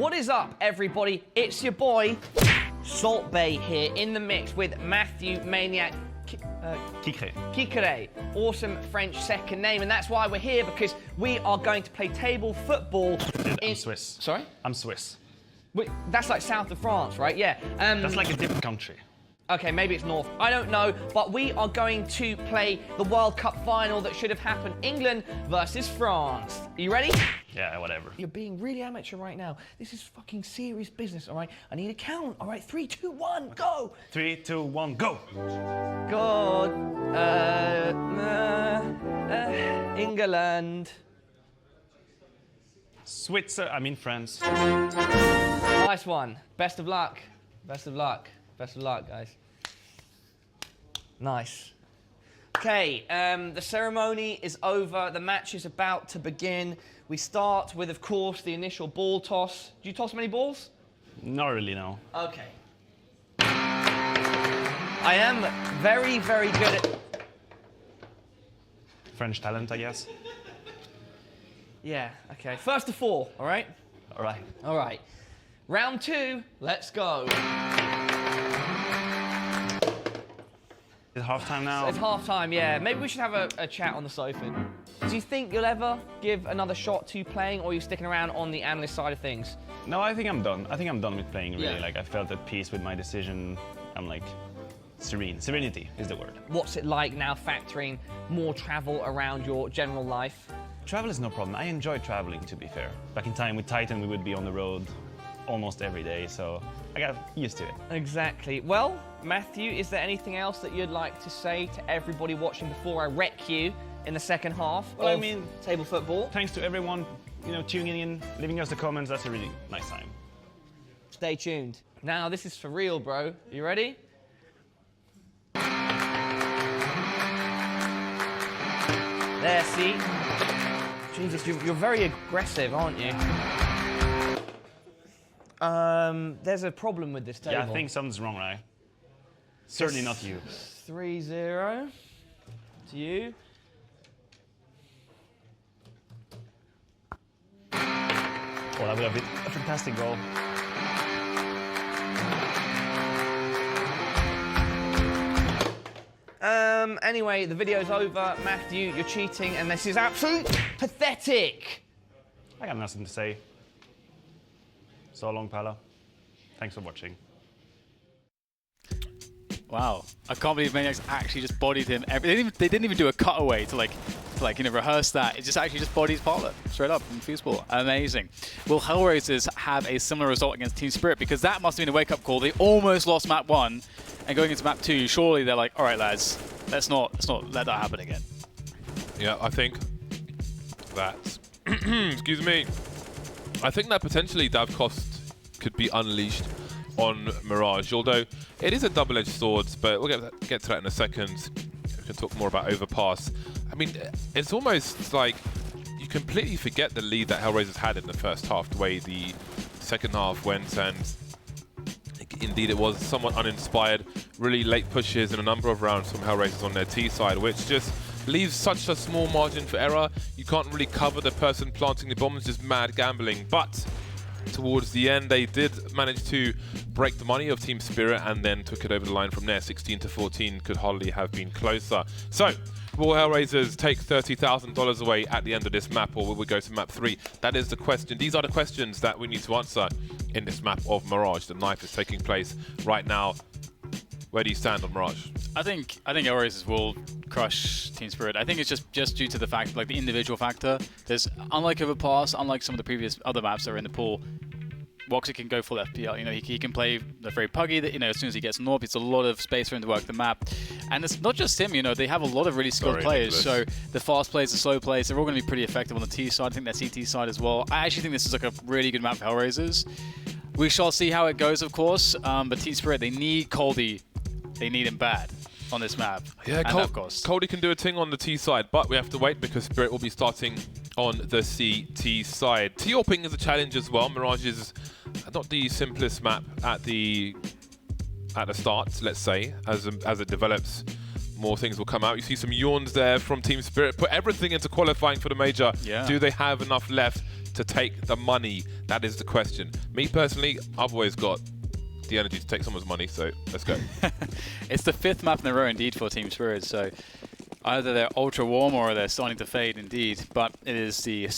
What is up, everybody? It's your boy, Salt Bay here in the mix with Matthew Maniac Kikere. Awesome French second name, and that's why we're here, because we are going to play table football. I'm Swiss. Sorry? I'm Swiss. Wait, that's like south of France, right? Yeah. That's like a different country. Okay, maybe it's north. I don't know, but we are going to play the World Cup final that should have happened. England versus France. Are you ready? Yeah, whatever. You're being really amateur right now. This is fucking serious business, all right? I need a count, all right? 3, 2, 1, go! 3, 2, 1, go! God, England. France. Nice one. Best of luck. Best of luck. Best of luck, guys. Nice. Okay, the ceremony is over. The match is about to begin. We start with, of course, the initial ball toss. Do you toss many balls? Not really, no. Okay. I am very, very good at... French talent, I guess. Yeah, okay. First to 4, all right? All right. All right. Round 2, let's go. Is it half-time now? It's half-time, yeah. Maybe we should have a chat on the sofa. Do you think you'll ever give another shot to playing, or are you sticking around on the analyst side of things? No, I think I'm done. I think I'm done with playing, really. Yeah. Like, I felt at peace with my decision. I'm like, serene. Serenity is the word. What's it like now factoring more travel around your general life? Travel is no problem. I enjoy traveling, to be fair. Back in time with Titan, we would be on the road almost every day, so I got used to it. Exactly. Well, Matthew, is there anything else that you'd like to say to everybody watching before I wreck you in the second half Well, of I mean, table football? Thanks to everyone, tuning in, leaving us the comments. That's a really nice time. Stay tuned. Now, this is for real, bro. You ready? There, see? Jesus, you're very aggressive, aren't you? There's a problem with this table. Yeah, I think something's wrong, right? Certainly not you. 3-0 to you. Oh, that would have been a fantastic goal. Anyway, the video's over. Matthew, you're cheating, and this is absolutely pathetic. I got nothing to say. So long, Pala. Thanks for watching. Wow, I can't believe Maniacs actually just bodied him. They didn't even do a cutaway to rehearse that. It just actually just bodies Pala straight up from foosball. Amazing. Will HellRaisers have a similar result against Team Spirit? Because that must have been a wake-up call. They almost lost map 1, and going into map 2, surely they're like, all right, lads, let's not let that happen again. Yeah, I think that excuse me. I think that potentially Dav cost could be unleashed on Mirage, although it is a double-edged sword, but we'll get to that in a second. We can talk more about Overpass. I mean, it's almost like you completely forget the lead that HellRaisers had in the first half, the way the second half went, and indeed it was somewhat uninspired. Really late pushes in a number of rounds from HellRaisers on their T side, which just leaves such a small margin for error. You can't really cover the person planting the bombs, just mad gambling. But towards the end, they did manage to break the money of Team Spirit and then took it over the line from there. 16-14 could hardly have been closer. So, will HellRaisers take $30,000 away at the end of this map, or will we go to map 3? That is the question. These are the questions that we need to answer in this map of Mirage. The knife is taking place right now. Where do you stand on Mirage? I think HellRaisers will crush Team Spirit. I think it's just due to the fact, like the individual factor. There's, unlike Overpass, unlike some of the previous other maps that are in the pool, Woxy can go full FPL. He can play the very puggy. That as soon as he gets north, it's a lot of space for him to work the map. And it's not just him. They have a lot of really skilled players. So the fast players, the slow players, they're all going to be pretty effective on the T side. I think that CT side as well. I actually think this is like a really good map for HellRaisers. We shall see how it goes, of course. But Team Spirit, they need Coldy. They need him bad on this map. Yeah, Coldy can do a thing on the T side, but we have to wait because Spirit will be starting on the CT side. T-Orping is a challenge as well. Mirage is not the simplest map at the start, let's say, as it develops more things will come out. You see some yawns there from Team Spirit. Put everything into qualifying for the major. Yeah. Do they have enough left to take the money? That is the question. Me personally, I've always got the energy to take someone's money, so let's go. It's the 5th map in a row indeed for Team Spirit, so either they're ultra warm or they're starting to fade indeed, but it is the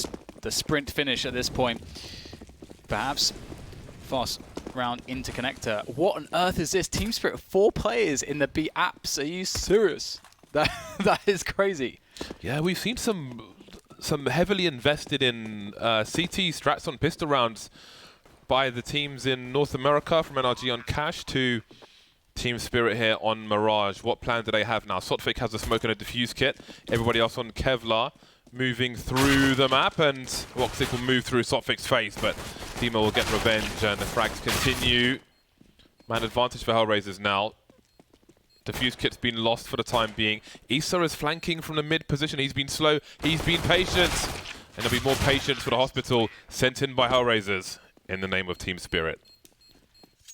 sprint finish at this point. Perhaps fast round into connector. What on earth is this? Team Spirit, 4 players in the B apps. Are you serious? That is crazy. Yeah, we've seen some heavily invested in CT strats on pistol rounds by the teams in North America, from NRG on Cash to Team Spirit here on Mirage. What plan do they have now? Sotfik has a smoke and a diffuse kit. Everybody else on Kevlar moving through the map, and Woxic will move through Sotfik's face, but Dima will get revenge, and the frags continue. Man advantage for HellRaisers now. Diffuse kit's been lost for the time being. Issa is flanking from the mid position. He's been slow. He's been patient. And there'll be more patience for the hospital sent in by HellRaisers in the name of Team Spirit.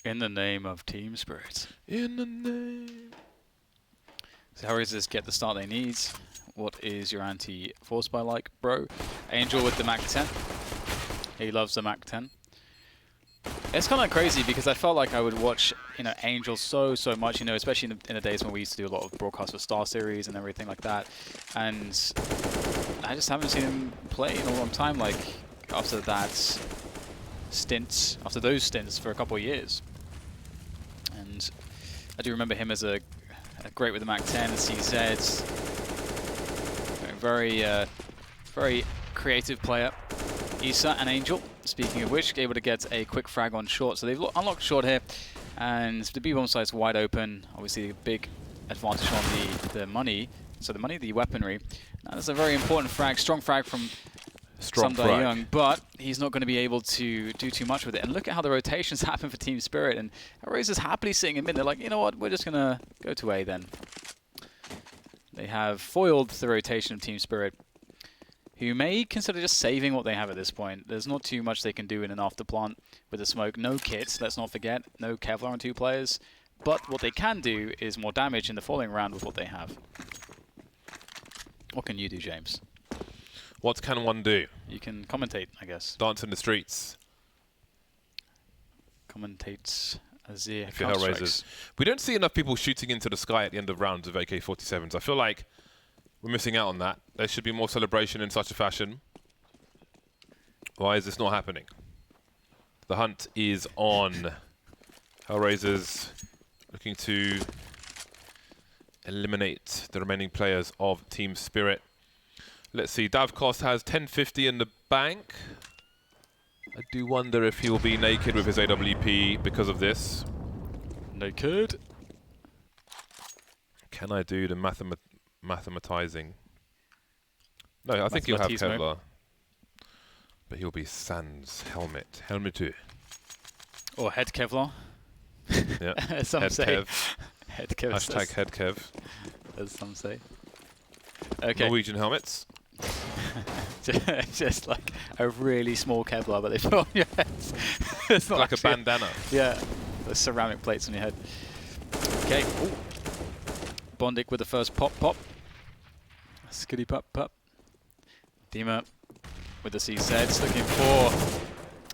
In the name of Team Spirit. In the name. So HellRaisers get the start they need. What is your anti-force by like, bro? Angel with the Mac 10. He loves the Mac 10. It's kind of crazy because I felt like I would watch, Angel so much, especially in the days when we used to do a lot of broadcasts for Star Series and everything like that. And I just haven't seen him play in a long time, like after those stints for a couple of years. And I do remember him as a great with the Mac 10, CZ. Very creative player. Issa and Angel, speaking of which, able to get a quick frag on short. So they've unlocked short here, and the B-bomb site's wide open. Obviously, a big advantage on the money. So the weaponry. Now, that's a very important frag, strong frag from Sunday Young, but he's not going to be able to do too much with it. And look at how the rotations happen for Team Spirit, and HellRaisers happily sitting in mid. They're like, you know what, we're just going to go to A then. They have foiled the rotation of Team Spirit, who may consider just saving what they have at this point. There's not too much they can do in an afterplant with the smoke. No kits, let's not forget. No Kevlar on 2 players. But what they can do is more damage in the following round with what they have. What can you do, James? What can one do? You can commentate, I guess. Dance in the streets. Commentate as the HellRaisers. We don't see enough people shooting into the sky at the end of rounds of AK-47s. I feel like we're missing out on that. There should be more celebration in such a fashion. Why is this not happening? The hunt is on. HellRaisers looking to eliminate the remaining players of Team Spirit. Let's see, Davkos has 1050 in the bank. I do wonder if he'll be naked with his AWP because of this. Naked. Can I do the mathematizing? No, I think he'll have Kevlar. But he'll be sans helmet. Helmet. Or head Kevlar. Yeah. Some head say. Kev. Head Kev. Hashtag head Kev. As some say. Okay. Norwegian helmets. Just like a really small Kevlar, but they put on your head. It's not like a bandana. Yeah, the ceramic plates on your head. Okay. Ooh. Bondic with the first pop. Skitty pop. Dima with the CZ, looking for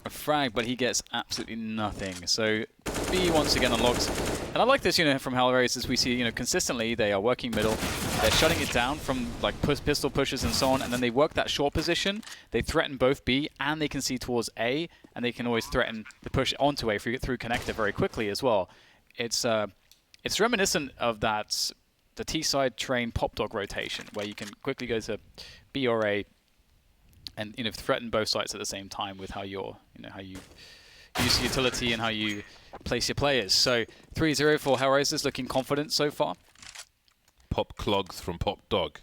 a frag, but he gets absolutely nothing. So B once again unlocked. And I like this, from HellRaisers. We see, consistently they are working middle. They're shutting it down from like pistol pushes and so on, and then they work that short position. They threaten both B, and they can see towards A, and they can always threaten the push onto A through connector very quickly as well. It's reminiscent of the T-side train pop dog rotation, where you can quickly go to B or A, and threaten both sides at the same time with how how you use utility and how you place your players. So 3-0 for HellRaisers, looking confident so far. Pop clogs from Pop Dog.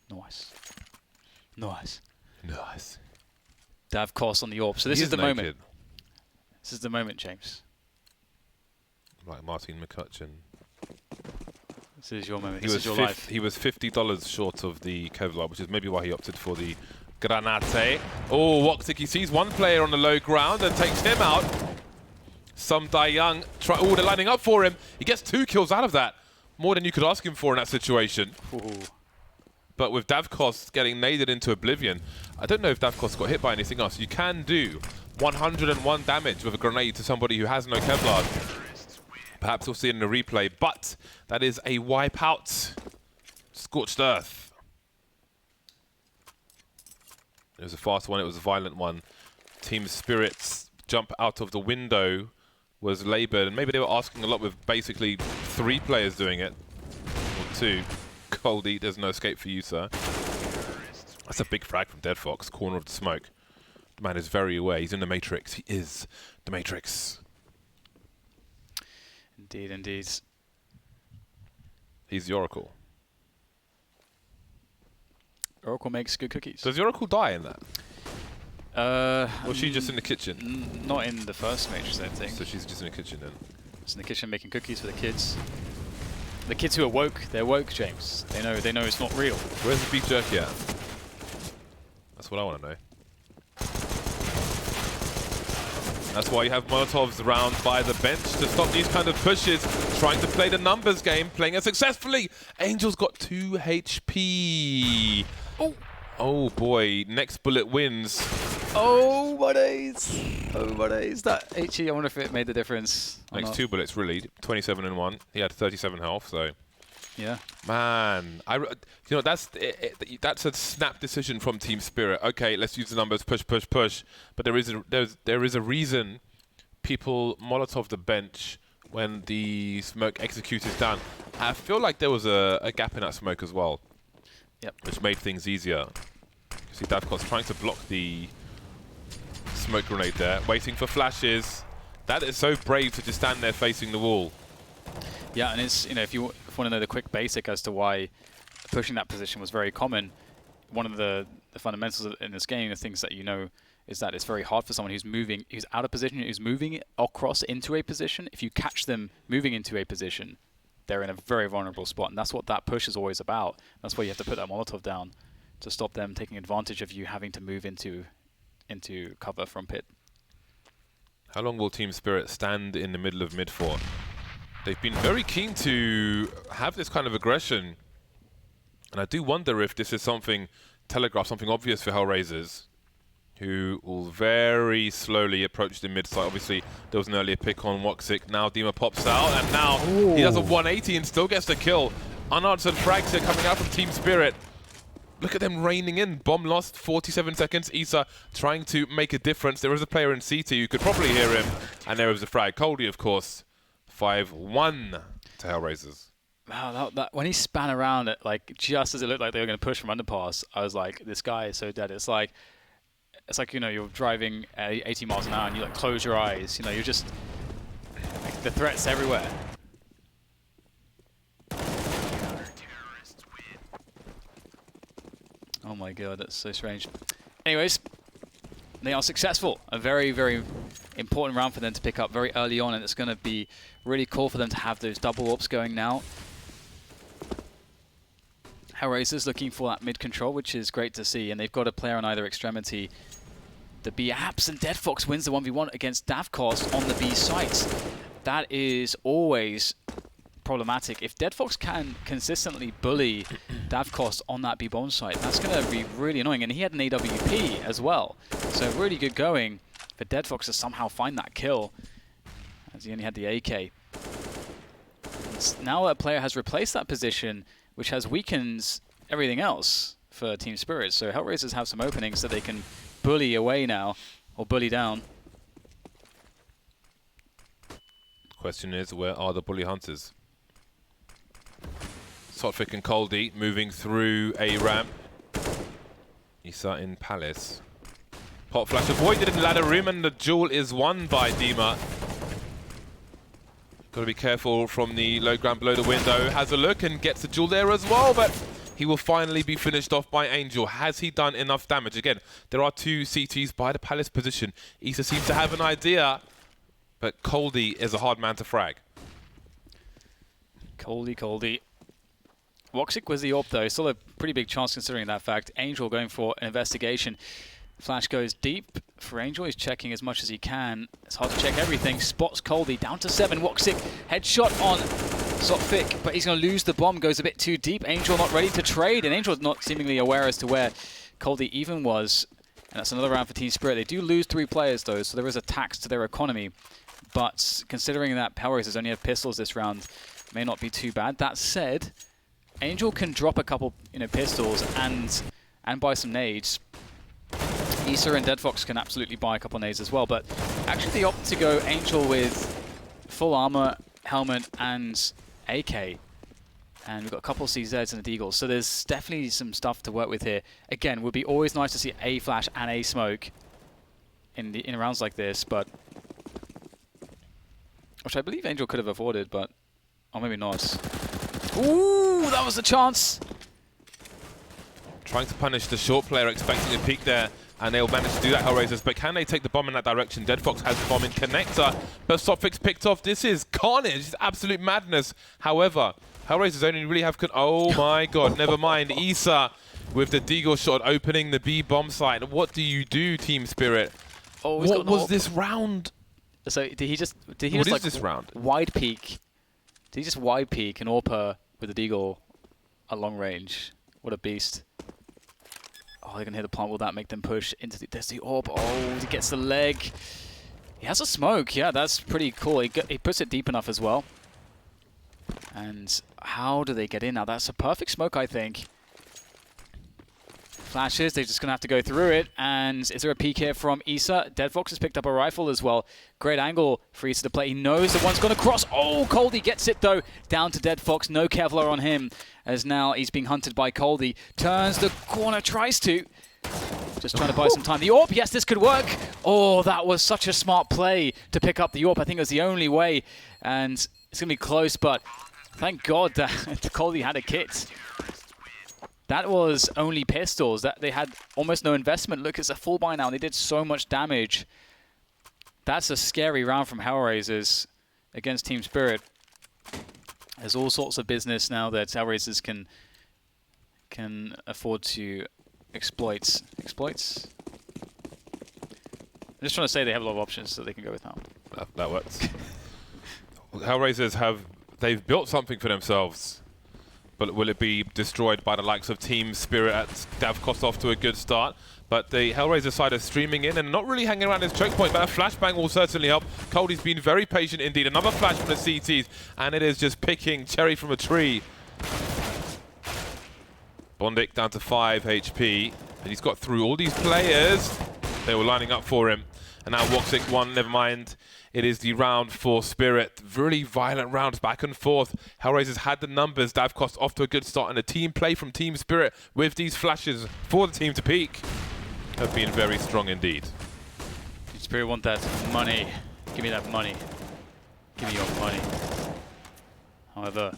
Nice. Davkos on the AWP. So this is the moment. This is the moment, James. Like Martin McCutcheon. This is your moment. This is your life. He was $50 short of the Kevlar, which is maybe why he opted for the Granate. Oh, Woxic, he sees one player on the low ground and takes him out. Some Young, they're lining up for him. He gets 2 kills out of that. more than you could ask him for in that situation. Ooh. But with Davkos getting naded into oblivion, I don't know if Davkos got hit by anything else. You can do 101 damage with a grenade to somebody who has no Kevlar. Perhaps we'll see it in the replay, but that is a wipeout. Scorched Earth. It was a fast one, it was a violent one. Team Spirit's jump out of the window was laboured, and maybe they were asking a lot with basically 3 players doing it. Or 2. Coldy, there's no escape for you, sir. That's a big frag from Dead Fox, corner of the smoke. The man is very aware, he's in the Matrix. He is the Matrix. Indeed, indeed. He's the Oracle. Oracle makes good cookies. Does the Oracle die in that? Or is she just in the kitchen? Not in the first Matrix, I don't think. So she's just in the kitchen then? Just in the kitchen making cookies for the kids. The kids who are woke, they're woke, James. They know it's not real. Where's the beef jerky at? That's what I want to know. That's why you have Molotovs around by the bench to stop these kind of pushes, trying to play the numbers game, playing it successfully. Angel's got 2 HP. Oh boy, next bullet wins. Oh my days. Oh my days. That HE, I wonder if it made the difference. Next 2 bullets really, 27 and 1. He had 37 health, so. Yeah. Man, you know, that's a snap decision from Team Spirit. Okay, let's use the numbers, push, push, push. But there is a reason people Molotov the bench when the smoke execute is down. I feel like there was a gap in that smoke as well. Yep. Which made things easier. You see Davkos trying to block the smoke grenade there, waiting for flashes. That is so brave to just stand there facing the wall. Yeah, and it's, you know, if you want to know the quick basic as to why pushing that position was very common, one of the fundamentals in this game, the things that you know, is that it's very hard for someone who's moving, who's out of position, who's moving across into a position. If you catch them moving into a position, they're in a very vulnerable spot, and that's what that push is always about. That's why you have to put that Molotov down to stop them taking advantage of you having to move into cover from pit. How long will Team Spirit stand in the middle of mid-4? They've been very keen to have this kind of aggression, and I do wonder if this is something telegraphed, something obvious for HellRaisers, who will very slowly approach the mid-side. Obviously, there was an earlier pick on Woxic. Now Dima pops out, and now he does a 180 and still gets the kill. Unanswered frags here coming out from Team Spirit. Look at them raining in. Bomb lost, 47 seconds. Isa trying to make a difference. There is a player in CT who could probably hear him, and there was a frag. Coldy, of course, 5-1 to HellRaisers. Wow, that when he span around it, like just as it looked like they were going to push from underpass, I was like, this guy is so dead. It's like, you know, you're driving at 80 miles an hour and you like close your eyes. You know, you're just, like, the threat's everywhere. Oh my god, that's so strange. Anyways, they are successful. A very, very important round for them to pick up very early on, and it's going to be really cool for them to have those double warps going now. HellRaisers looking for that mid control, which is great to see, and they've got a player on either extremity. The B apps, and Dead Fox wins the 1v1 against Davkos on the B sites. That is always problematic. If Dead Fox can consistently bully Davkos on that B bomb site, that's going to be really annoying. And he had an AWP as well, so really good going for Dead Fox to somehow find that kill, as he only had the AK. Now a player has replaced that position, which has weakens everything else for Team Spirit. So HellRaisers have some openings that they can bully away now, or bully down. Question is, where are the bully hunters? Sotfik and Coldy moving through a ramp. Isa in Palace. Pop flash avoided in ladder room, and the duel is won by Dima. Got to be careful from the low ground below the window. Has a look and gets the duel there as well, but he will finally be finished off by Angel. Has he done enough damage? Again, there are 2 CTs by the Palace position. Isa seems to have an idea, but Coldy is a hard man to frag. Coldy. Woxic was the AWP though, still a pretty big chance considering that fact. Angel going for an investigation. Flash goes deep for Angel, he's checking as much as he can. It's hard to check everything, spots Coldy, down to 7. Woxic, headshot on Sotfik, but he's going to lose the bomb, goes a bit too deep. Angel not ready to trade, and Angel's not seemingly aware as to where Coldie even was. And that's another round for Team Spirit. They do lose 3 players, though, so there is a tax to their economy. But considering that HellRaisers only have pistols this round, may not be too bad. That said, Angel can drop a couple, pistols and buy some nades. Issa and Deadfox can absolutely buy a couple nades as well, but actually they opt to go Angel with full armor, helmet, and AK. And we've got a couple of CZs and a Deagle, so there's definitely some stuff to work with here. Again, would be always nice to see a flash and a smoke in rounds like this, but which I believe Angel could have afforded, but or maybe not. Ooh, that was a chance. Trying to punish the short player, expecting a peek there, and they'll manage to do that, HellRaisers. But can they take the bomb in that direction? Deadfox has the bomb in connector, but Sotfik's picked off. This is carnage. It's absolute madness. However, HellRaisers only really have... Oh my god, never mind. Issa with the Deagle shot opening the B bomb site. What do you do, Team Spirit? Oh, what was this round? So did he just what is like this round? Wide peek? Did he just wide peek and AWPer with the Deagle at long range? What a beast. Oh, they're going to hit the plant. Will that make them push into the... There's the AWP. Oh, he gets the leg. He has a smoke. Yeah, that's pretty cool. He puts it deep enough as well. And how do they get in now? That's a perfect smoke, I think. Flashes, they're just going to have to go through it. And is there a peek here from Issa? Deadfox has picked up a rifle as well. Great angle for Issa to play. He knows the one's going to cross. Oh, Coldie gets it, though. Down to Deadfox. No Kevlar on him, as now he's being hunted by Coldie. Turns the corner, tries to. Just trying to buy some time. The AWP, yes, this could work. Oh, that was such a smart play to pick up the AWP. I think it was the only way. And it's going to be close, but thank God that Coldie had a kit. That was only pistols. That they had almost no investment. Look, it's a full buy now, and they did so much damage. That's a scary round from HellRaisers against Team Spirit. There's all sorts of business now that HellRaisers can afford to exploit. Exploits? I'm just trying to say they have a lot of options that they can go with now. That works. HellRaisers they've built something for themselves. But will it be destroyed by the likes of Team Spirit at Davkos off to a good start? But the HellRaiser side is streaming in and not really hanging around this choke point, but a flashbang will certainly help. Coldie's been very patient indeed. Another flash from the CTs, and it is just picking cherry from a tree. Bondik down to 5 HP, and he's got through all these players. They were lining up for him. And now Woxic 1, never mind. It is the round for Spirit. Really violent rounds back and forth. HellRaisers had the numbers. Davkos off to a good start. And the team play from Team Spirit with these flashes for the team to peak have been very strong indeed. Team Spirit want that money. Give me that money. Give me your money. However,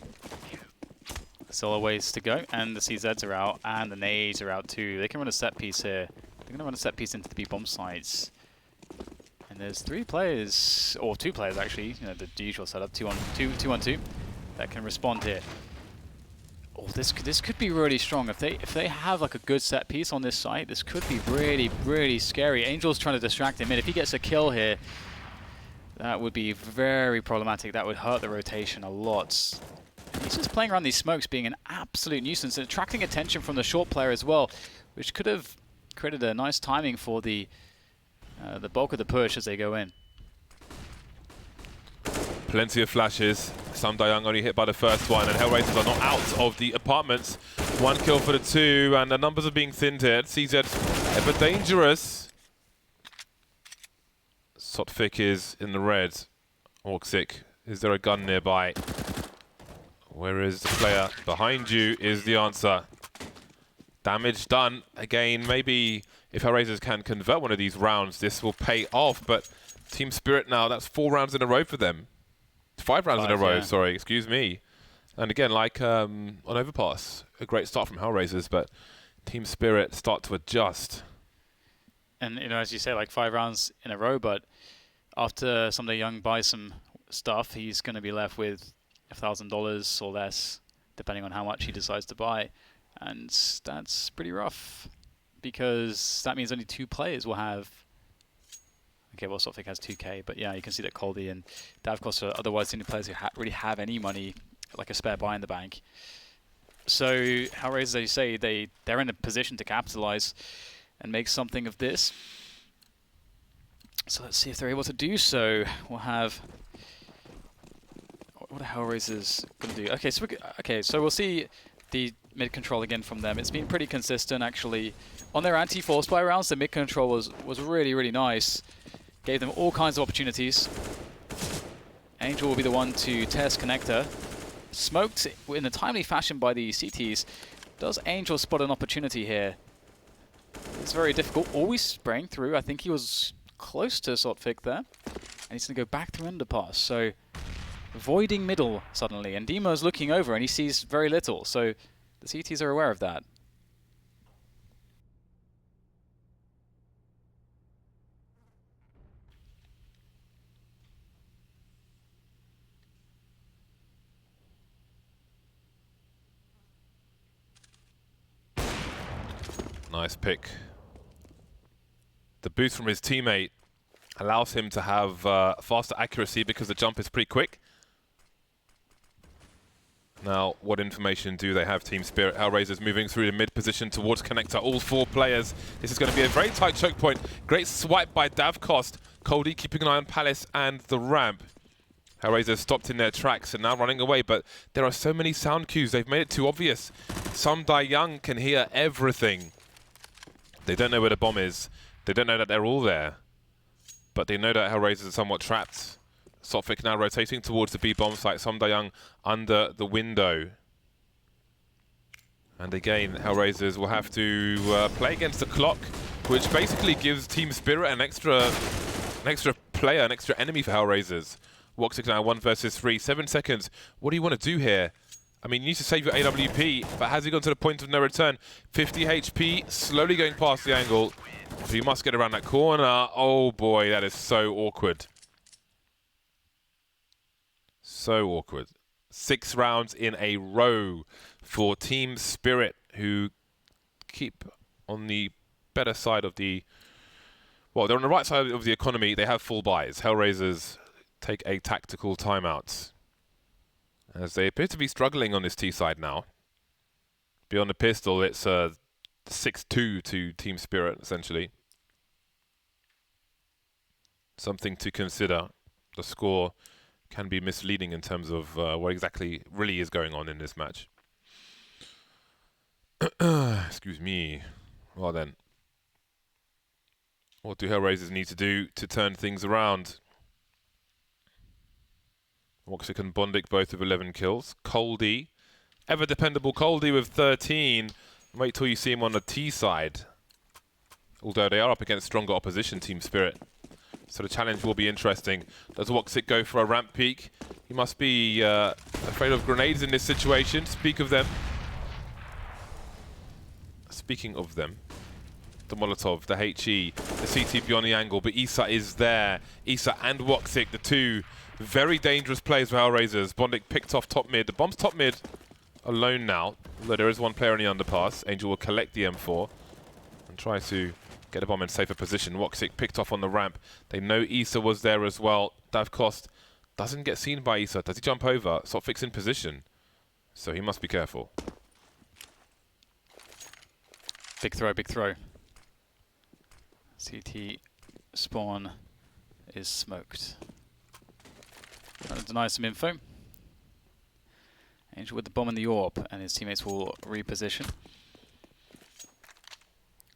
there's still a ways to go. And the CZs are out. And the nades are out too. They can run a set piece here. They're going to run a set piece into the B-bomb sites. And there's 3 players, or 2 players actually, the usual setup, 2-on-2, that can respond here. Oh, this could be really strong. If they have like a good set piece on this site, this could be really, really scary. Angel's trying to distract him, and if he gets a kill here, that would be very problematic. That would hurt the rotation a lot. He's just playing around these smokes, being an absolute nuisance, and attracting attention from the short player as well, which could have created a nice timing for the bulk of the push as they go in. Plenty of flashes. Sam Dayang only hit by the first one, and HellRaisers are not out of the apartments. 1 kill for the 2, and the numbers are being thinned here. CZ ever dangerous. Sotfik is in the red. Woxic, is there a gun nearby? Where is the player? Behind you is the answer. Damage done. Again, maybe if HellRaisers can convert one of these rounds, this will pay off. But Team Spirit now, that's 4 rounds in a row for them. 5 rounds in a row, sorry, excuse me. And again, like on Overpass, a great start from HellRaisers, but Team Spirit start to adjust. And as you say, like 5 rounds in a row, but after somebody young buys some stuff, he's going to be left with $1,000 or less, depending on how much he decides to buy. And that's pretty rough, because that means only 2 players will have... Okay, well, Sotfik has 2K, but yeah, you can see that Coldie and Davkos are otherwise the only players who really have any money like a spare buy in the bank. So HellRaisers, as you say, they're in a position to capitalize and make something of this. So let's see if they're able to do so. We'll have... What are HellRaisers going to do? Okay, so we'll see the mid control again from them. It's been pretty consistent, actually. On their anti-force buy rounds, the mid control was really, really nice. Gave them all kinds of opportunities. Angel will be the one to test connector. Smoked in a timely fashion by the CTs. Does Angel spot an opportunity here? It's very difficult. Always spraying through. I think he was close to Sotfik there. And he's going to go back through Underpass. So, voiding middle suddenly. And Demo's looking over and he sees very little. So, the CTs are aware of that. Nice pick. The boost from his teammate allows him to have faster accuracy because the jump is pretty quick. Now, what information do they have, Team Spirit? HellRaisers moving through the mid position towards connector. All 4 players. This is going to be a very tight choke point. Great swipe by Davcost. Cody keeping an eye on Palace and the ramp. HellRaisers stopped in their tracks and now running away, but there are so many sound cues. They've made it too obvious. Some Die Young can hear everything. They don't know where the bomb is. They don't know that they're all there. But they know that HellRaisers are somewhat trapped. Sotfik now rotating towards the B bomb site. Som Dayang under the window. And again, HellRaisers will have to play against the clock, which basically gives Team Spirit an extra player, an extra enemy for HellRaisers. Woxic now 1 versus 3. 7 seconds. What do you want to do here? I mean, you need to save your AWP, but has he gone to the point of no return? 50 HP, slowly going past the angle. So you must get around that corner. Oh boy, that is so awkward. So awkward. 6 rounds in a row for Team Spirit, who keep on the better side of the... Well, they're on the right side of the economy. They have full buys. HellRaisers take a tactical timeout, as they appear to be struggling on this T side now. Beyond the pistol, it's 6-2 to Team Spirit, essentially. Something to consider. The score can be misleading in terms of what exactly really is going on in this match. Excuse me. Well then. What do HellRaisers need to do to turn things around? Woxic and Bondik both with 11 kills. Coldy, ever dependable Coldy with 13. Wait till you see him on the T side. Although they are up against stronger opposition, Team Spirit. So the challenge will be interesting. Does Woxic go for a ramp peek? He must be afraid of grenades in this situation. Speaking of them, the Molotov, the HE, the CT beyond the angle, but Issa is there. Issa and Woxic, the two very dangerous players for HellRaisers. Bondik picked off top mid. The bomb's top mid alone now, although there is one player in the underpass. Angel will collect the M4 and try to get a bomb in safer position. Woxic picked off on the ramp. They know Issa was there as well. Davcost doesn't get seen by Issa. Does he jump over? Sotfik's in position, so he must be careful. Big throw, big throw. CT spawn is smoked. Trying to deny some info. Angel with the bomb in the AWP, and his teammates will reposition.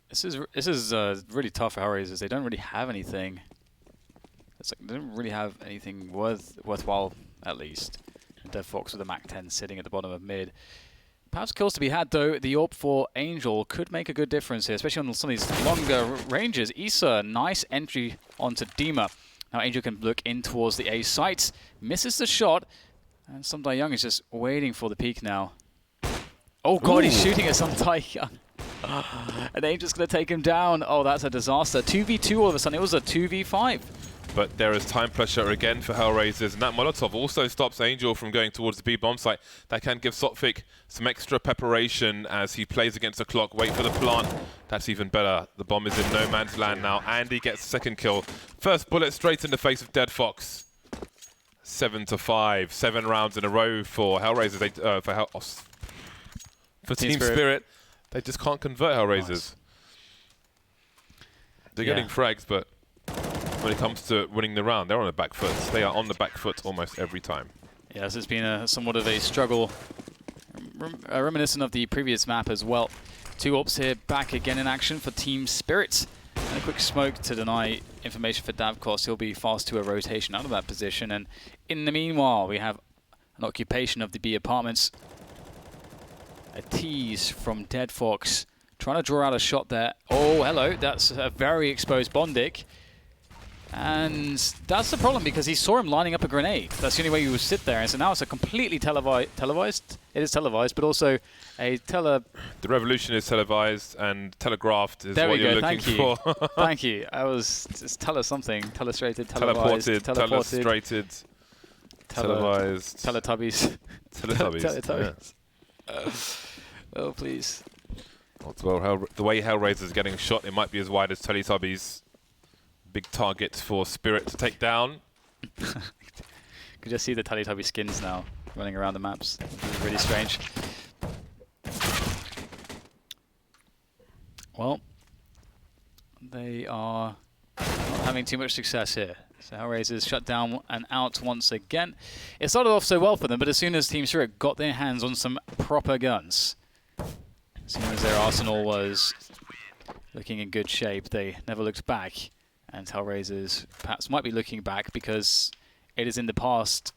This is really tough for HellRaisers. They don't really have anything. They don't really have anything worthwhile, at least. DevFox with the MAC-10 sitting at the bottom of mid. Perhaps kills to be had, though. The AWP for Angel could make a good difference here, especially on some of these longer ranges. Issa, nice entry onto Dima. Now Angel can look in towards the A site. Misses the shot. And Som Young is just waiting for the peak now. Oh god, he's shooting at Som Young. And Angel's going to take him down. Oh, that's a disaster. 2v2 all of a sudden. It was a 2v5. But there is time pressure again for HellRaisers, and that Molotov also stops Angel from going towards the B bomb site. That can give Sotfik some extra preparation as he plays against the clock. Wait for the plant. That's even better. The bomb is in no man's land now. Andy gets the second kill. First bullet straight in the face of Dead Fox. 7-5, 7 rounds in a row for HellRaisers. For Team Spirit, they just can't convert HellRaisers. Nice. They're getting frags, but when it comes to winning the round, they're on the back foot. They are on the back foot almost every time. Yes, it's been somewhat of a struggle, reminiscent of the previous map as well. 2 ops here, back again in action for Team Spirit. And a quick smoke to deny information for Davkos. He'll be fast to a rotation out of that position. And in the meanwhile, we have an occupation of the B apartments. A tease from Dead Fox. Trying to draw out a shot there. Oh, hello. That's a very exposed Bondic. And that's the problem, because he saw him lining up a grenade. That's the only way you would sit there. And so now it's a completely televised. It is televised, but also a The revolution is televised, and telegraphed is what you're looking for. Thank you. I was just something. Telestrated, teleported, telestrated, televised. Teletubbies. Teletubbies. Oh, please. Well, the way HellRaisers is getting shot, it might be as wide as Teletubbies. Big target for Spirit to take down. Could just see the Teletubby skins now running around the maps. It's really strange. Well, they are not having too much success here. So HellRaisers shut down and out once again. It started off so well for them, but as soon as Team Spirit got their hands on some proper guns, as soon as their arsenal was looking in good shape, they never looked back. And HellRaisers perhaps might be looking back because it is in the past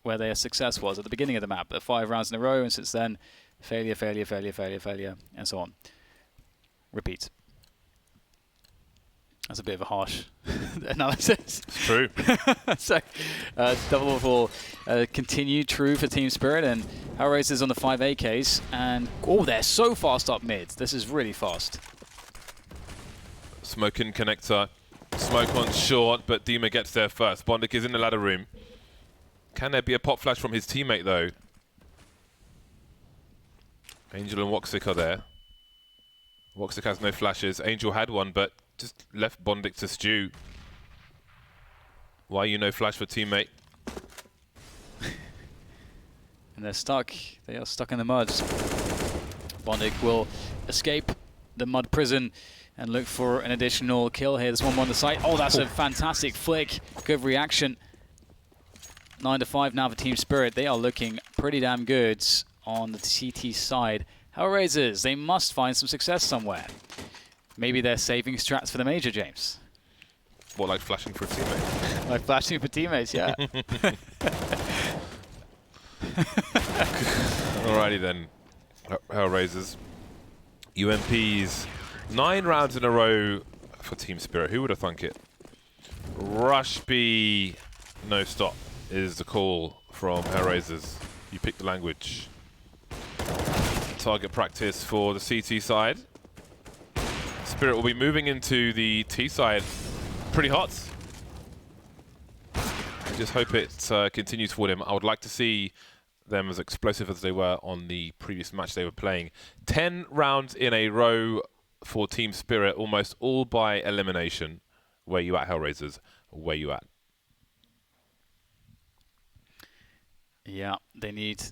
where their success was at the beginning of the map. 5 rounds in a row, and since then, failure, failure, failure, failure, failure, and so on. Repeat. That's a bit of a harsh analysis. It's true. So, double overall continued true for Team Spirit, and HellRaisers on the 5 AKs. And, oh, they're so fast up mid. This is really fast. Smoke in connector. Smoke on short, but Dima gets there first. Bondic is in the ladder room. Can there be a pop flash from his teammate, though? Angel and Woxic are there. Woxic has no flashes. Angel had one, but just left Bondic to stew. Why you no flash for teammate? And they're stuck. They are stuck in the mud. Bondic will escape the mud prison and look for an additional kill here. There's one more on the site. Oh, that's a fantastic flick. Good reaction. 9-5 now for Team Spirit. They are looking pretty damn good on the CT side. HellRaisers, they must find some success somewhere. Maybe they're saving strats for the major, James. What, like flashing for a teammate? Like flashing for teammates, yeah. Alrighty then, HellRaisers. UMPs, 9 rounds in a row for Team Spirit. Who would have thunk it? Rush B, no stop, is the call from HellRaisers. You pick the language. Target practice for the CT side. Spirit will be moving into the T side pretty hot. I just hope it continues for them. I would like to see them as explosive as they were on the previous match they were playing. 10 rounds in a row for Team Spirit, almost all by elimination. Where you at, HellRaisers? Where you at? Yeah, they need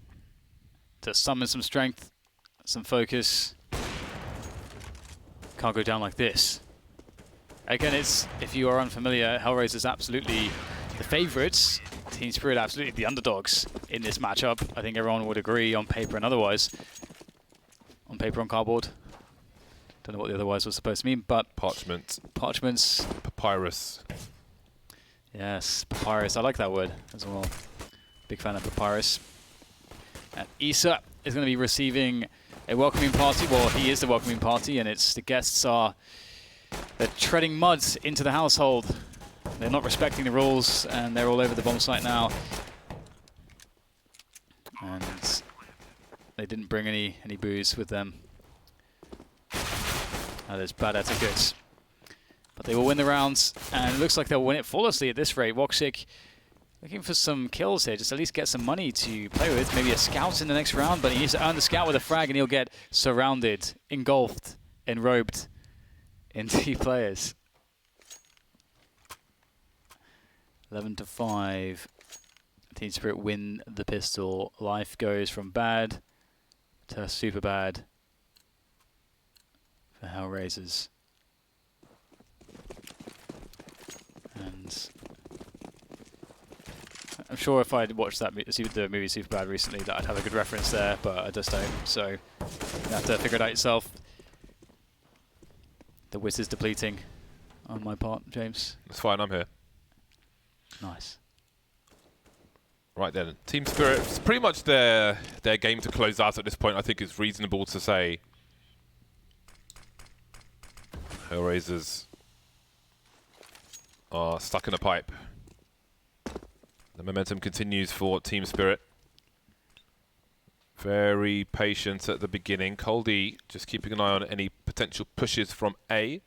to summon some strength, some focus. Can't go down like this. Again, it's, if you are unfamiliar, HellRaisers absolutely the favourites. Team Spirit absolutely the underdogs in this matchup. I think everyone would agree on paper and otherwise. On paper, on cardboard. Don't know what the otherwise was supposed to mean, but... Parchment. Parchments. Papyrus. Yes, papyrus. I like that word as well. Big fan of papyrus. And Issa is going to be receiving a welcoming party. Well, he is the welcoming party, and it's the guests are... They're treading mud into the household. They're not respecting the rules, and they're all over the bomb site now. And they didn't bring any booze with them. That is bad etiquette. But they will win the rounds, and it looks like they'll win it flawlessly at this rate. Woxic looking for some kills here, just at least get some money to play with. Maybe a scout in the next round, but he needs to earn the scout with a frag, and he'll get surrounded, engulfed, enrobed in 2 players. 11-5. Team Spirit win the pistol. Life goes from bad to super bad for HellRaisers. And I'm sure if I'd watched the movie Superbad recently that I'd have a good reference there, but I just don't. So you have to figure it out yourself. The wit is depleting on my part, James. It's fine, I'm here. Nice. Right then, Team Spirit, it's pretty much their game to close out at this point. I think it's reasonable to say HellRaisers are stuck in a pipe. The momentum continues for Team Spirit. Very patient at the beginning. Coldy just keeping an eye on any potential pushes from A.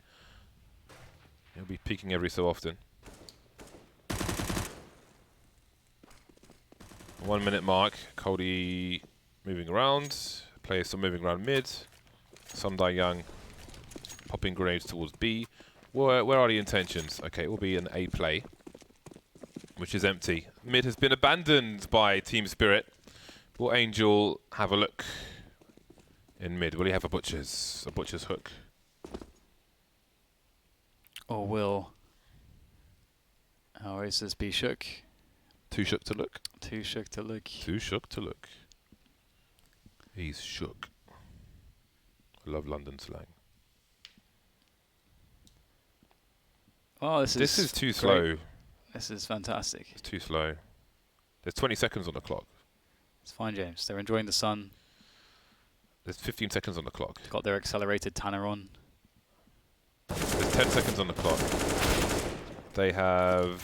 He'll be peeking every so often. 1 minute mark. Coldy moving around. Players still moving around mid. Some die young. Popping grenades towards B. Where are the intentions? Okay, it will be an A play, which is empty. Mid has been abandoned by Team Spirit. Will Angel have a look in mid? Will he have a butcher's hook? Or will HellRaisers be shook? Too shook to look. Too shook to look. Too shook to look. He's shook. I love London slang. Oh, this is too great. slow. This is fantastic. It's too slow. There's 20 seconds on the clock. It's fine, James. They're enjoying the sun. There's 15 seconds on the clock. Got their accelerated tanner on. There's 10 seconds on the clock. They have...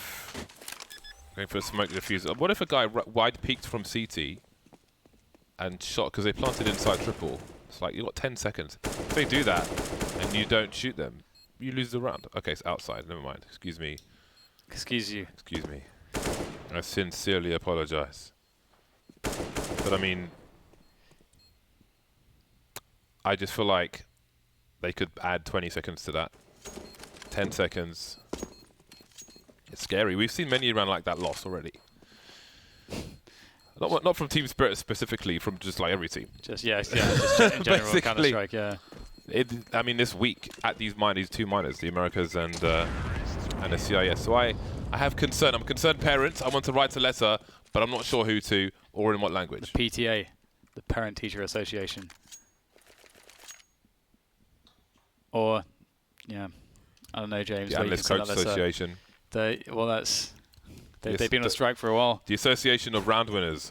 Going for a smoke diffuser. What if a guy wide peeked from CT and shot, because they planted inside triple? It's like, you've got 10 seconds. If they do that and you don't shoot them, you lose the round. Okay, it's outside. Never mind. Excuse me. Excuse you. Excuse me. I sincerely apologize. But I mean, I just feel like they could add 20 seconds to that. 10 seconds. It's scary. We've seen many around like that lost already. Not from Team Spirit specifically, from just like every team. Just just in general Counter-Strike, yeah. I mean, this week at these two minors, the Americas and the CIS. So I have concern. I'm a concerned parent. I want to write a letter, but I'm not sure who to or in what language. The PTA, the Parent Teacher Association. Or, yeah, I don't know, James. The Analyst Coach Association. They've been on strike for a while. The Association of Round Winners.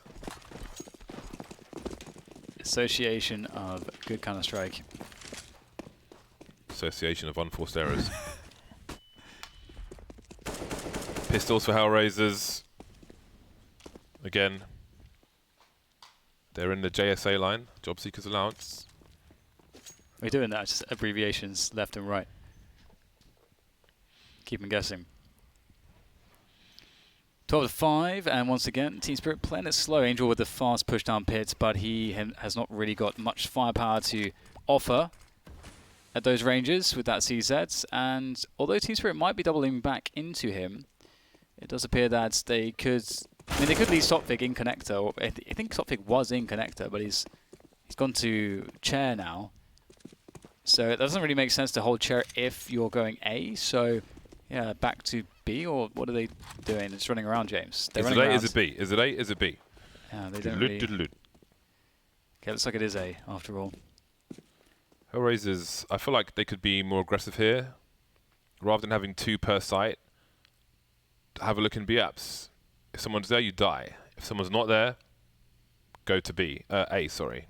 Association of Good Counter-Strike. Association of Unforced Errors. Pistols for HellRaisers. Again, they're in the JSA line, Job Seekers Allowance. We're doing that, just abbreviations left and right. Keep them guessing. 12-5, and once again, Team Spirit playing it slow. Angel with the fast push down pit, but he has not really got much firepower to offer at those ranges with that CZ. And although Team Spirit might be doubling back into him, it does appear that they could... I mean, they could leave Sopvig in connector. Or I think Sopvig was in connector, but he's gone to chair now. So it doesn't really make sense to hold chair if you're going A. So, yeah, back to B, or what are they doing? It's running around, James. Is it A? Is it B? Is it A? Is it B? Yeah, they don't really... Okay, looks like it is A, after all. HellRaisers, I feel like they could be more aggressive here. Rather than having 2 per site, have a look in B apps. If someone's there, you die. If someone's not there, go to B. A, sorry.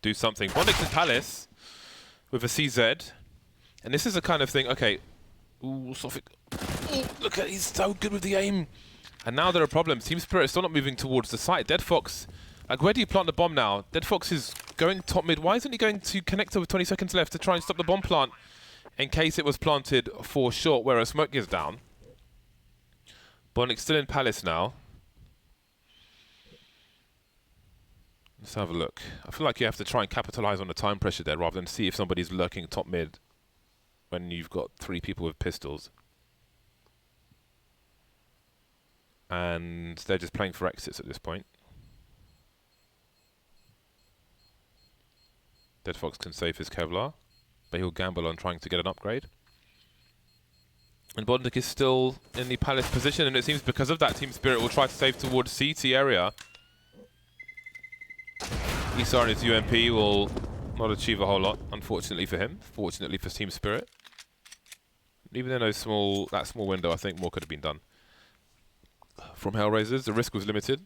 Do something. Bonix and Palace with a CZ. And this is the kind of thing, okay. Ooh, Sophic. Ooh, look at, he's so good with the aim. And now there are problems. Team Spirit is still not moving towards the site. Dead Fox, like, where do you plant the bomb now? Dead Fox is going top mid. Why isn't he going to connector with 20 seconds left to try and stop the bomb plant in case it was planted for short where a smoke is down? Bonix still in Palace now. Let's have a look. I feel like you have to try and capitalize on the time pressure there rather than see if somebody's lurking top mid when you've got 3 people with pistols. and they're just playing for exits at this point. Dead Fox can save his Kevlar, but he'll gamble on trying to get an upgrade. And Bodnik is still in the Palace position, and it seems because of that, Team Spirit will try to save towards CT area. Isar and his UMP will not achieve a whole lot, unfortunately for him. Fortunately for Team Spirit. Even in that small window, I think more could have been done. From HellRaisers, the risk was limited.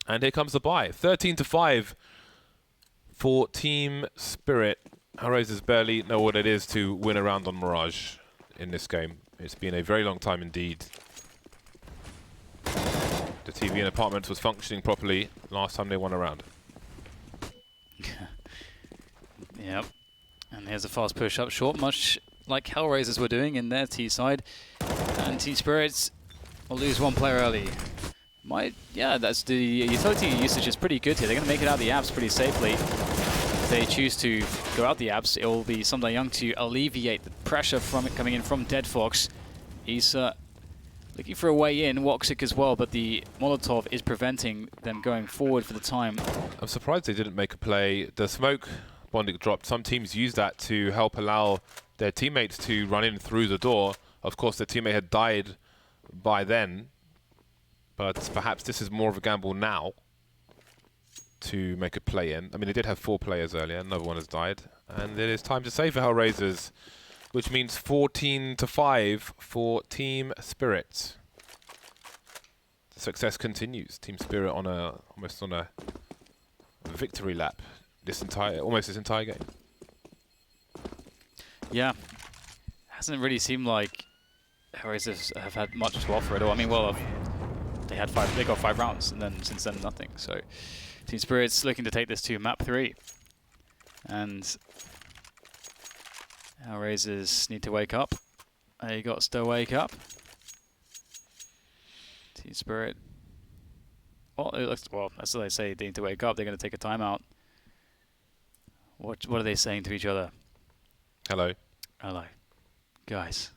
And here comes the buy. 13-5 for Team Spirit. HellRaisers barely know what it is to win a round on Mirage in this game. It's been a very long time indeed. The TV in apartments was functioning properly last time they won a round. Yep. And here's a fast push up short, much like HellRaisers were doing in their T side. And Team Spirits will lose one player early. Yeah, that's the utility usage is pretty good here. They're going to make it out of the apps pretty safely. If they choose to go out the apps, it will be Sunday Young to alleviate the pressure from it coming in from Dead Fox. He's looking for a way in, Woxic as well, but the Molotov is preventing them going forward for the time. I'm surprised they didn't make a play. The smoke Bondic dropped, some teams use that to help allow their teammates to run in through the door. Of course, their teammate had died by then, but perhaps this is more of a gamble now to make a play in. I mean, they did have 4 players earlier, another one has died, and it is time to save for HellRaisers, which means 14-5 for Team Spirit. The success continues. Team Spirit on almost on a victory lap almost this entire game. Yeah, hasn't really seemed like HellRaisers have had much to offer at all. I mean, well, they got 5 rounds, and then since then nothing. So Team Spirit's looking to take this to map 3, and HellRaisers need to wake up. They got to wake up. Team Spirit. Well, that's what they say. They need to wake up. They're going to take a timeout. What are they saying to each other? Hello. Hello, guys.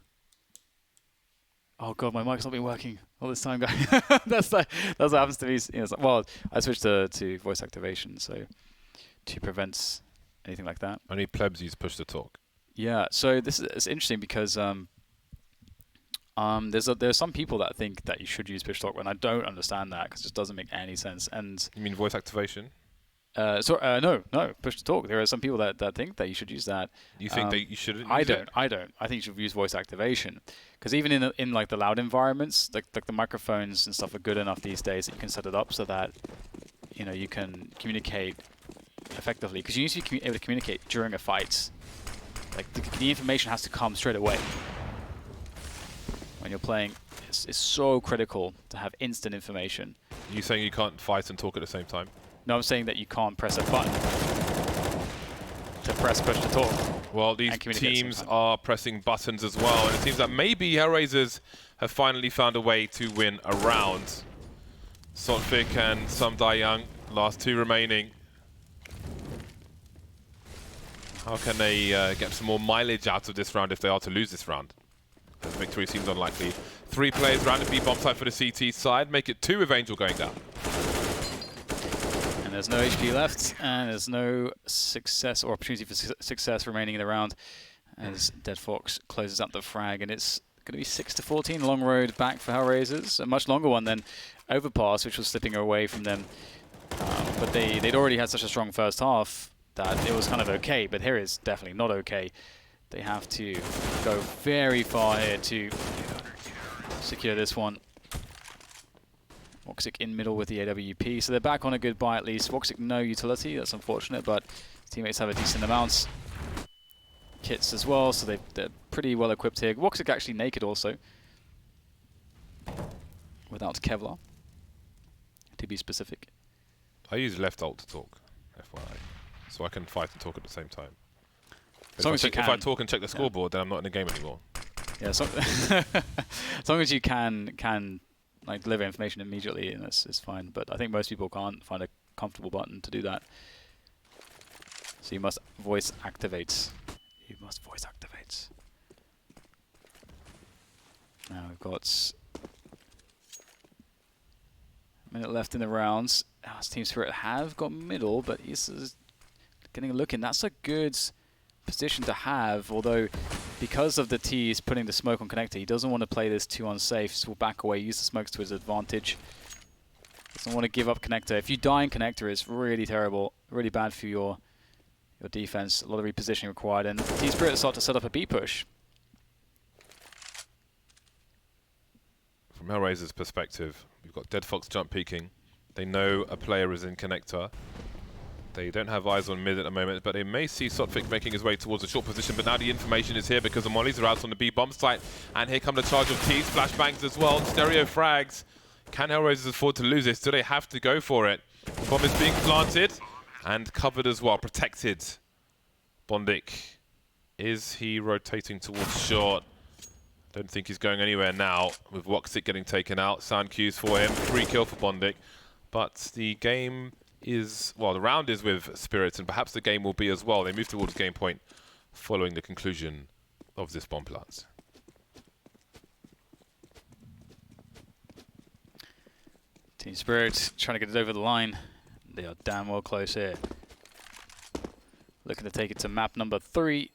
Oh god, my mic's not been working all this time, guys. that's what happens to me. You know, well, I switched to voice activation, so to prevent anything like that. Only plebs use push to talk. Yeah, so it's interesting because there's some people that think that you should use push to talk, and I don't understand that because it just doesn't make any sense. And You mean voice activation? No, push to talk. There are some people that think that you should use that. You think that you shouldn't use I it? I don't. I think you should use voice activation, because even in like the loud environments, like the microphones and stuff are good enough these days that you can set it up so that you can communicate effectively. Because you need to be able to communicate during a fight. Like the information has to come straight away when you're playing. It's so critical to have instant information. You saying you can't fight and talk at the same time? No, I'm saying that you can't press a button to press push to talk. Well, these teams are pressing buttons as well, and it seems that maybe HellRaisers have finally found a way to win a round. Soltvik and Sumdai Young, last 2 remaining. How can they get some more mileage out of this round if they are to lose this round? The victory seems unlikely. 3 players randomly bomb site for the CT side, make it 2 with Angel going down. And there's no HP left, and there's no success or opportunity for success remaining in the round as Dead Fox closes up the frag, and it's going to be 6-14, long road back for HellRaisers, a much longer one than Overpass, which was slipping away from them. But they'd already had such a strong first half that it was kind of okay, but here is definitely not okay. They have to go very far here to secure this one. Woxic in middle with the AWP, so they're back on a good buy at least. Woxic no utility, that's unfortunate, but teammates have a decent amount. Kits as well, so they're pretty well equipped here. Woxic actually naked also, without Kevlar, to be specific. I use left alt to talk, FYI, so I can fight and talk at the same time. As long as you can. If I talk and check the scoreboard, then I'm not in the game anymore. Yeah, so as long as you can like deliver information immediately, and it's fine. But I think most people can't find a comfortable button to do that. So you must voice activate. You must voice activate. Now we've got a minute left in the rounds. Team Spirit have got middle, but he's getting a look in. That's a good position to have, although because of the T's putting the smoke on connector, he doesn't want to play this too unsafe, so we'll back away, use the smokes to his advantage. Doesn't want to give up connector. If you die in connector, it's really terrible, really bad for your defense. A lot of repositioning required, and Team Spirit start to set up a B push. From HellRaisers' perspective, we've got Dead Fox jump peeking. They know a player is in connector. They don't have eyes on mid at the moment, but they may see Sotfik making his way towards a short position, but now the information is here because the mollies are out on the B bomb site, and here come the charge of T's, flashbangs as well, stereo frags. Can HellRaisers afford to lose this? Do they have to go for it? Bomb is being planted and covered as well, protected. Bondik, is he rotating towards short? Don't think he's going anywhere now, with Woxic getting taken out. Sound cues for him, free kill for Bondik. But the game is, well, the round is with Spirits, and perhaps the game will be as well. They move towards game point following the conclusion of this bomb plant. Team Spirit trying to get it over the line. They are damn well close here. Looking to take it to map number 3.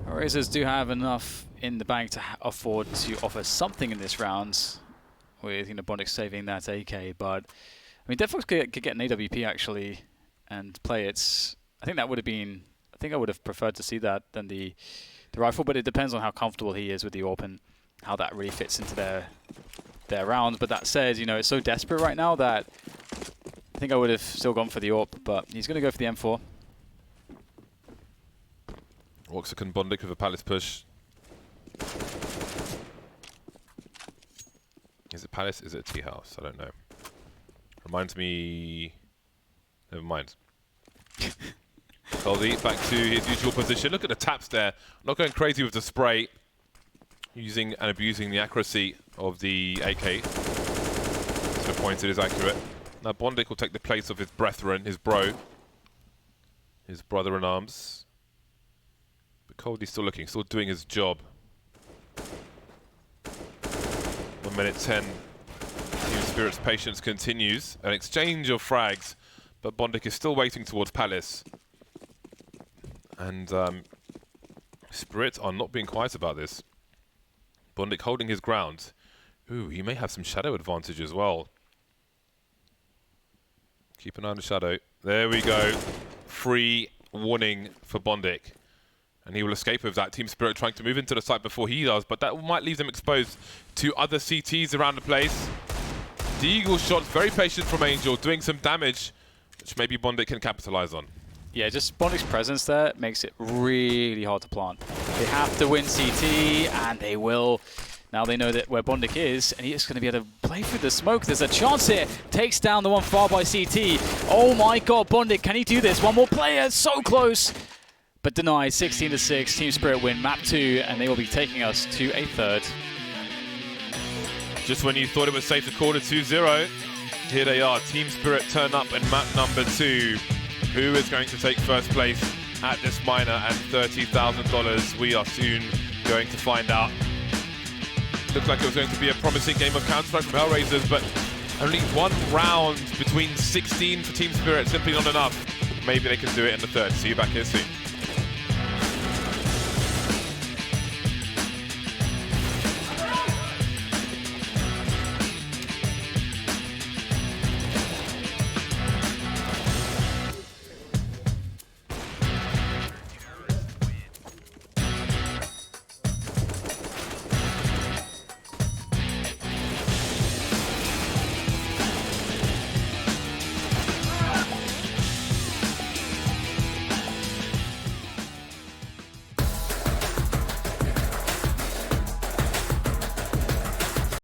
HellRaisers do have enough in the bank to afford to offer something in this round, with Bondik saving that AK. But I mean, Dead Fox could get an AWP actually and play it. I think that would have been. I think I would have preferred to see that than the rifle, but it depends on how comfortable he is with the AWP and how that really fits into their rounds. But that said, you know, it's so desperate right now that I think I would have still gone for the AWP, but he's going to go for the M4. Woxic and Bondik with a palace push. Is it palace? Is it a tea house? I don't know. Reminds me... Never mind. Goldie back to his usual position. Look at the taps there. Not going crazy with the spray. Using and abusing the accuracy of the AK. To the point it is accurate. Now Bondik will take the place of his brethren, his bro. His brother-in-arms. Cody's still looking, still doing his job. 1 minute 10. Team Spirit's patience continues. An exchange of frags, but Bondik is still waiting towards Palace. And Spirit are not being quiet about this. Bondik holding his ground. Ooh, he may have some shadow advantage as well. Keep an eye on the shadow. There we go. Free warning for Bondik. And he will escape with that. Team Spirit trying to move into the site before he does, but that might leave them exposed to other CTs around the place. The Eagle shot, very patient from Angel, doing some damage, which maybe Bondik can capitalize on. Yeah, just Bondik's presence there makes it really hard to plant. They have to win CT, and they will. Now they know that where Bondik is, and he's going to be able to play through the smoke. There's a chance here. Takes down the one far by CT. Oh my god, Bondik, can he do this? One more player, so close. But denied, 16-6, Team Spirit win map 2, and they will be taking us to a third. Just when you thought it was safe to call it 2-0, here they are. Team Spirit turn up in map number 2. Who is going to take first place at this minor and $30,000? We are soon going to find out. Looked like it was going to be a promising game of Counter-Strike from HellRaisers, but only one round between 16 for Team Spirit, simply not enough. Maybe they can do it in the third. See you back here soon.